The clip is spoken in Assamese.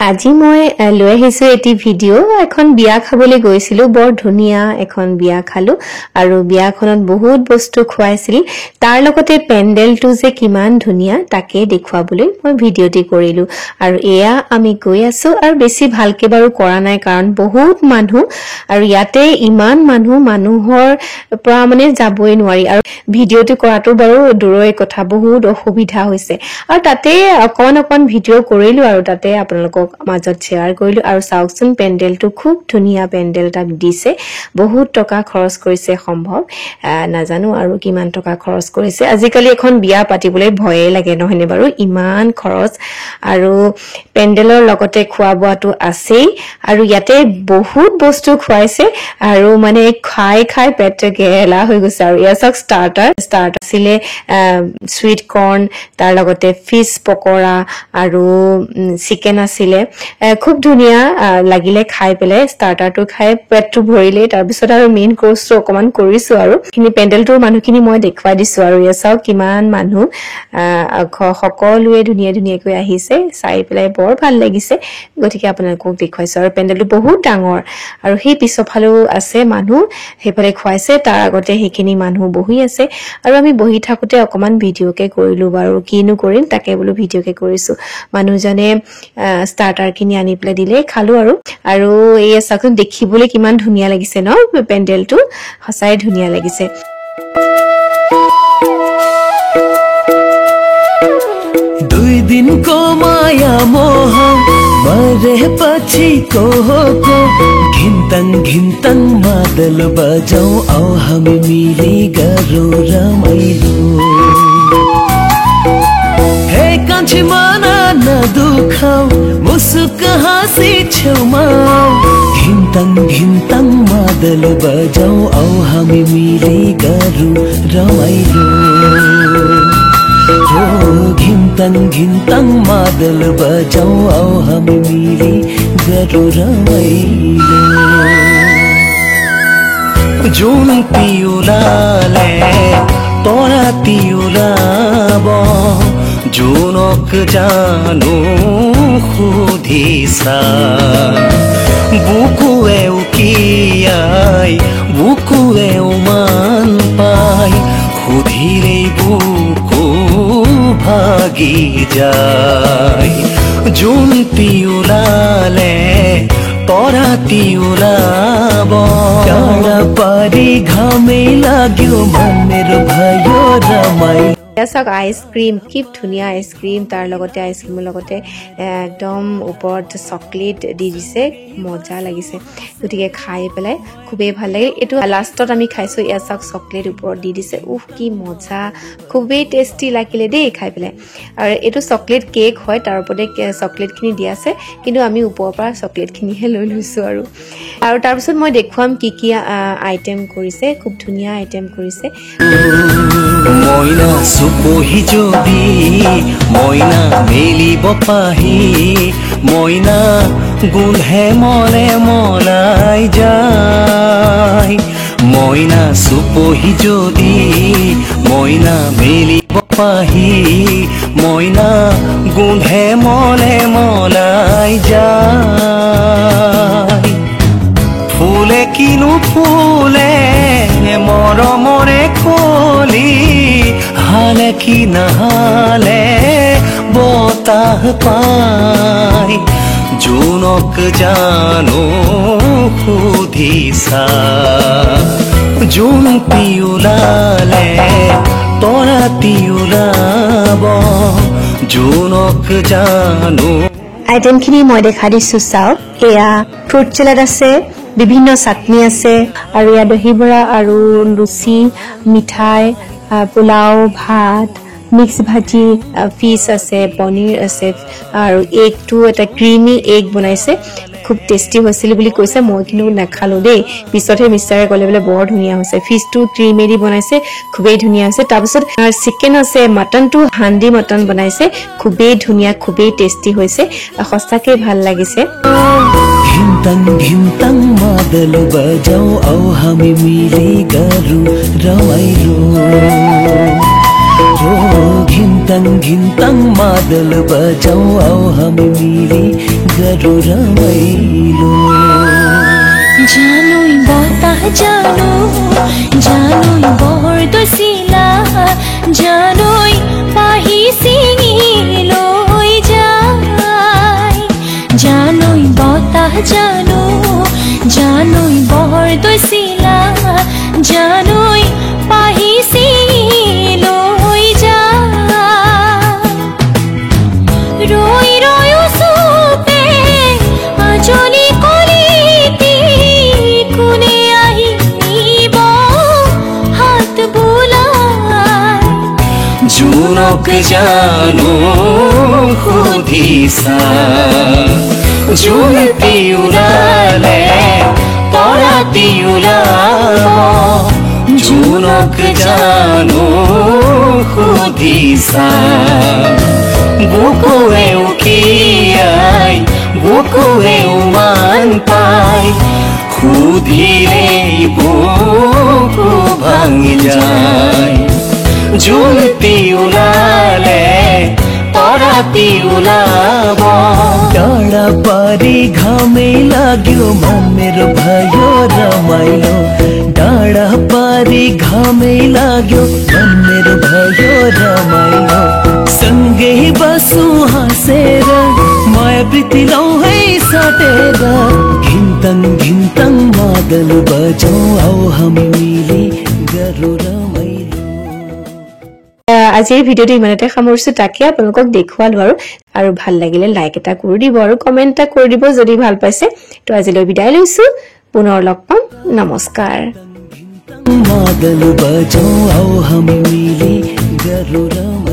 আজি মই লৈ আহিছো এটি ভিডিও এখন বিয়া খাবলৈ গৈছিলো বৰ ধুনিয়া এখন বিয়া খালো আৰু বিয়াখনত বহুত বস্তু খুৱাইছিল তাৰ লগতে পেন্ডেলটো যে কিমান ধুনিয়া তাকে দেখুৱাবলৈ মই ভিডিওটি কৰিলো আৰু এয়া আমি গৈ আছো আৰু বেছি ভালকে বাৰু কৰা নাই কাৰণ বহুত মানুহ আৰু ইয়াতে ইমান মানুহৰ পৰা মানে যাবই নোৱাৰি আৰু ভিডিওটি কৰাটো বাৰু দূৰৰে কথা বহুত অসুবিধা হৈছে আৰু তাতে অকন ভিডিও কৰিলো আৰু তাতে আপোনালোকক মাজত শেয়াৰ কৰিলো আৰু চাওকচোন পেন্ডেলটো খুব ধুনিয়া পেন্ডেল তাক দিছে বহুত টকা খৰচ কৰিছে সম্ভৱ নাজানো আৰু কিমান টকা খৰচ কৰিছে আজিকালি এখন বিয়া পাতিবলৈ ভয়ে লাগে নহয়নে বাৰু ইমান খৰচ আৰু পেন্ডেলৰ লগতে খোৱা বোৱাটো আছেই আৰু ইয়াতে বহুত বস্তু খুৱাইছে আৰু মানে খাই পেট গেলা হৈ গৈছে আৰু ইয়াৰ সক স্টাৰ্টাৰ আছিলে সুইট কৰ্ন তাৰ লগতে ফিশ পকৰা আৰু চিকেন আছিলে খুব ধুনিয়া লাগিলে খাই পেলে স্টাৰ্টাৰটো খাই পেটটো ভৰিলে তাৰ পিছত আৰু মেইন কোৰ্সটো অকমান কৰিছো আৰু কিনি পেন্ডেলটোৰ মানুহখিনি মই দেখুৱাই দিছো আৰু ইয়াছাও কিমান মানুহ সকলোৱে ধুনিয়াকৈ আহিছে চাই পেলাই বৰ ভাল লাগিছে গতিকে আপোনালোকক দেখুৱাইছো আৰু পেন্ডেলটো বহুত ডাঙৰ আৰু সেই পিছফালেও আছে মানুহ হেফালে খুৱাইছে তাৰ আগতে সেইখিনি মানুহ বহি আছে আৰু আমি বহি থাকোতে অকমান ভিডিওকে কৰিলো বাৰু কিনো কৰিম তাকে বলো ভিডিওকে কৰিছো মানুহজনে স্টাৰ্টাৰ কিনি আনি প্লে দিলে খালো আৰু এই চাকন দেখিবলৈ কিমান ধুনিয়া লাগিছে ন পেন্ডেলটো হসাই ধুনিয়া লাগিছে दुई दिन को माया मोह मरे पछि को घिन्तङ मादल बजाऊ आओ हामी मिली गरौँ रमाइलो हे कान्छी मना नदुखाऊ मुसुक हाँसी छेउमा घिन्तङ मादल बजाऊ आओ हामी मिली गरौँ रमाइलो घिन्तङ मादल बजाऊ आओ हामी मिली गरौँ रमाइलो जुन पिउलाले तोरा तिउलाब जुनक जानु खुदिसा बुकुए उकियाई बुकुए मान पाई खुदिरे बुकु भागी जाई जुन पिउलाले तोरा तिउलाब टाढा पारी घामै लाग्यो मन मेरो भयो रमाइलो यासक आइसक्रीम কি ধুনিয়া আইসক্রিম তার লগতে আইসক্ৰিমৰ লগতে একদম ওপৰত চকলেট দি দিছে মজা লাগিছে গতিকে খাই পেলাই খুবেই ভাল লাগে এটো লাষ্টত আমি খাইছো ইয়াসক চকলেট ওপৰত দি দিছে কি মজা খুবেই টেস্টি লাগিলে দেই খাই পেলাই আৰু এটো চকলেট কেক হয় তাৰ ওপৰতে চকলেট খিনি দি আছে কিন্তু আমি ওপৰৰ পৰা চকলেট খিনিহে লৈ লৈছো আৰু তাৰ পিছত মই দেখুৱাম কি আইটেম কৰিছে খুব ধুনিয়া আইটেম কৰিছে মইনা सुपोही जोडी मैना मेलिब पाही मैना गुन्हे मले मलाई जाई मैना सुपोही जोडी मैना मेलिब पाही मैना गुन्हे मले मलाई जाई फुले किनु फुले मरमरे खोली हाले कि नहाले बोताह पाई जुनक जानो खुदिसा जुन पिउलाले तोरा तिउलाब जुनक जानो আইটেম খিনি মই দেখা দিছো চাওক এয়া ফ্ৰুট চালাড আছে বিভিন্ন চাটনি আছে আৰু ইয়া দহি বৰা আৰু লুচি মিঠাই পোলাও ভাত মিক্স ভাজি ফিশ আছে পনীৰ আছে আৰু এগটো এটা ক্ৰিমি এগ বনাইছে খুব টেস্টি হৈছিল বুলি কৈছে মই কিন্তু নাখালো দেই পিছতে মিষ্টাৰে কলে বলে বৰ ধুনিয়া হৈছে ফিশটো ক্ৰিমেৰি বনাইছে খুবেই ধুনিয়া আছে তাৰপিছত চিকেন আছে মটনটো হান্দি মটন বনাইছে খুবেই ধুনিয়া খুবেই টেস্টি হৈছে সঁচাকৈ ভাল লাগিছে घिन्तङ मादल बजाऊ आओ हामी मिली गरौँ रमाइलो घिन्तङ मादल बजाऊ आओ हामी मिली गरौँ रमाइलो जानोई बता जानोई बढ्दो सिला जानोई पाही सिङिलोई जाई जानोई बता जानोई बढ्दो सिला जानोई पाही सिङिलोई जाई रोई रोयो सुपे आजोली कोलीती कुने आहिब हात बुलाय जुनक जानो खुदिसा जुन तिउलाले परा तिउलाब जुनक जानो खुदिसा बुको एउकियाई बुको एउमान पाई खुदिले बुको भांगी जाय जुन तिउलाले परा तिउलाब डाँडा पारी घामै लाग्यो मन मेरो भयो रमाइलो डाँडा पारी घामै लाग्यो मन मेरो भयो रमाइलो सँगै बसौँ हाँसेर माया प्रीति लौ है साटेर घिन्तङ मादल बजाउँ आऊ हामी मिली गरौँ रमाइलो আজিৰ ভিডিঅ'টো ইমানতে সামৰিছো তাকে আপোনালোকক দেখুৱালো আৰু ভাল লাগিলে লাইক এটা কৰি দিব আৰু কমেন্ট এটা কৰি দিব যদি ভাল পাইছে তো আজিলৈ বিদায় লৈছো পুনৰ লগ পাম নমস্কাৰ मादल बजाउँ आऊ हामी मिली गरौँ रमाइलो